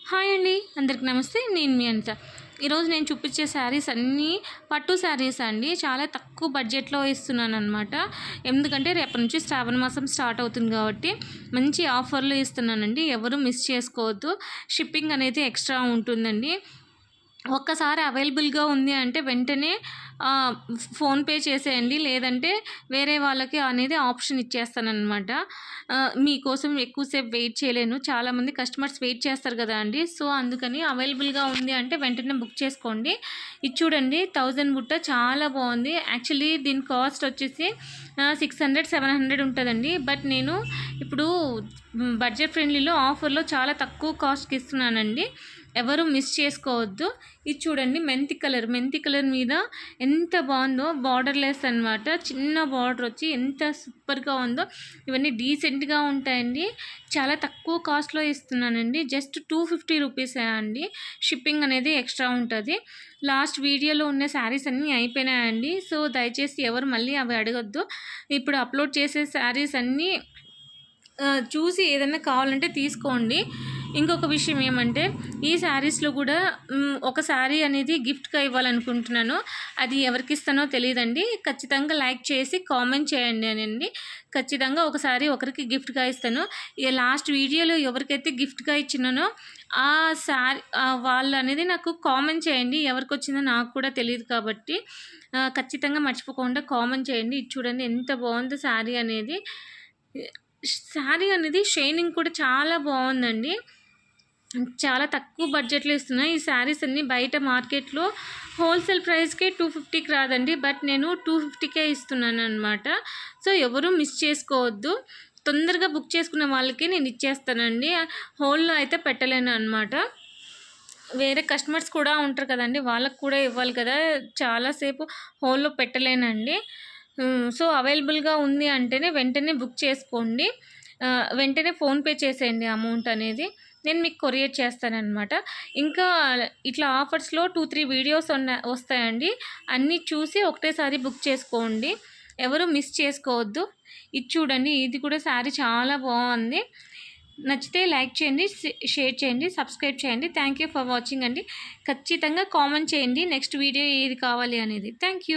Hi అండి, అందరికి నమస్తే. నేను మీ అనిత. ఈరోజు నేను చూపించే శారీస్ అన్నీ పట్టు శారీస్ అండి. చాలా తక్కువ బడ్జెట్లో ఇస్తున్నాను అనమాట. ఎందుకంటే రేపటి నుంచి శ్రావణ మాసం స్టార్ట్ అవుతుంది కాబట్టి మంచి ఆఫర్లు ఇస్తున్నానండి. ఎవరు మిస్ చేసుకోవద్దు. షిప్పింగ్ అనేది ఎక్స్ట్రా ఉంటుందండి. ఒక్కసారి అవైలబుల్గా ఉంది అంటే వెంటనే ఫోన్పే చేసేయండి, లేదంటే వేరే వాళ్ళకి అనేది ఆప్షన్ ఇచ్చేస్తానమాట. మీకోసం ఎక్కువసేపు వెయిట్ చేయలేను, చాలామంది కస్టమర్స్ వెయిట్ చేస్తారు కదా అండి. సో అందుకని అవైలబుల్గా ఉంది అంటే వెంటనే బుక్ చేసుకోండి. ఇది చూడండి, 1000 బుట్ట చాలా బాగుంది. యాక్చువల్లీ దీని కాస్ట్ వచ్చేసి 600-700 ఉంటుందండి. బట్ నేను ఇప్పుడు బడ్జెట్ ఫ్రెండ్లీలో ఆఫర్లో చాలా తక్కువ కాస్ట్కి ఇస్తున్నానండి. ఎవరు మిస్ చేసుకోవద్దు. ఇది చూడండి, మెంతి కలర్ మీద ఎంత బాగుందో. బార్డర్లెస్ అనమాట, చిన్న బార్డర్ వచ్చి ఎంత సూపర్గా ఉందో. ఇవన్నీ డీసెంట్గా ఉంటాయండి. చాలా తక్కువ కాస్ట్లో ఇస్తున్నానండి. జస్ట్ 250 రూపీసే అండి. షిప్పింగ్ అనేది ఎక్స్ట్రా ఉంటుంది. లాస్ట్ వీడియోలో ఉన్న శారీస్ అన్నీ అయిపోయినాయండి. సో దయచేసి ఎవరు మళ్ళీ అవి అడగొద్దు. ఇప్పుడు అప్లోడ్ చేసే శారీస్ అన్నీ చూసి ఏదైనా కావాలంటే తీసుకోండి. ఇంకొక విషయం ఏమంటే, ఈ శారీస్లో కూడా ఒక శారీ అనేది గిఫ్ట్గా ఇవ్వాలనుకుంటున్నాను. అది ఎవరికి ఇస్తానో తెలియదండి. ఖచ్చితంగా లైక్ చేసి కామెంట్ చేయండి అనండి. ఖచ్చితంగా ఒక శారీ ఒకరికి గిఫ్ట్గా ఇస్తాను. లాస్ట్ వీడియోలో ఎవరికైతే గిఫ్ట్గా ఇచ్చినానో ఆ శారీ వాళ్ళు అనేది నాకు కామెంట్ చేయండి. ఎవరికి వచ్చిందో నాకు కూడా తెలియదు కాబట్టి ఖచ్చితంగా మర్చిపోకుండా కామెంట్ చేయండి. ఇది చూడండి ఎంత బాగుందో శారీ అనేది. శారీ అనేది షైనింగ్ కూడా చాలా బాగుందండి. చాలా తక్కువ బడ్జెట్లో ఇస్తున్నాయి ఈ శారీస్ అన్నీ. బయట మార్కెట్లో హోల్సేల్ ప్రైస్కే 250కి రాదండి, బట్ నేను 250కే ఇస్తున్నాను అనమాట. సో ఎవరు మిస్ చేసుకోవద్దు. తొందరగా బుక్ చేసుకున్న వాళ్ళకి నేను ఇచ్చేస్తానండి. హోల్లో అయితే పెట్టలేను అనమాట. వేరే కస్టమర్స్ కూడా ఉంటారు కదండి, వాళ్ళకు కూడా ఇవ్వాలి కదా. చాలాసేపు హోల్లో పెట్టలేనండి. సో అవైలబుల్గా ఉంది అంటేనే వెంటనే బుక్ చేసుకోండి. వెంటనే ఫోన్పే చేసేయండి అమౌంట్ అనేది. నేను మీకు కొరియర్ చేస్తానన్నమాట. ఇంకా ఇట్లా ఆఫర్స్లో 2-3 వీడియోస్ వస్తాయండి. అన్నీ చూసి ఒకటేసారి బుక్ చేసుకోండి. ఎవరు మిస్ చేసుకోవద్దు. ఇది చూడండి, ఇది కూడా శారీ చాలా బాగుంది. నచ్చితే లైక్ చేయండి, షేర్ చేయండి, సబ్స్క్రైబ్ చేయండి. థ్యాంక్ యూ ఫర్ వాచింగ్ అండి. ఖచ్చితంగా కామెంట్ చేయండి నెక్స్ట్ వీడియో ఏది కావాలి అనేది. Thank you.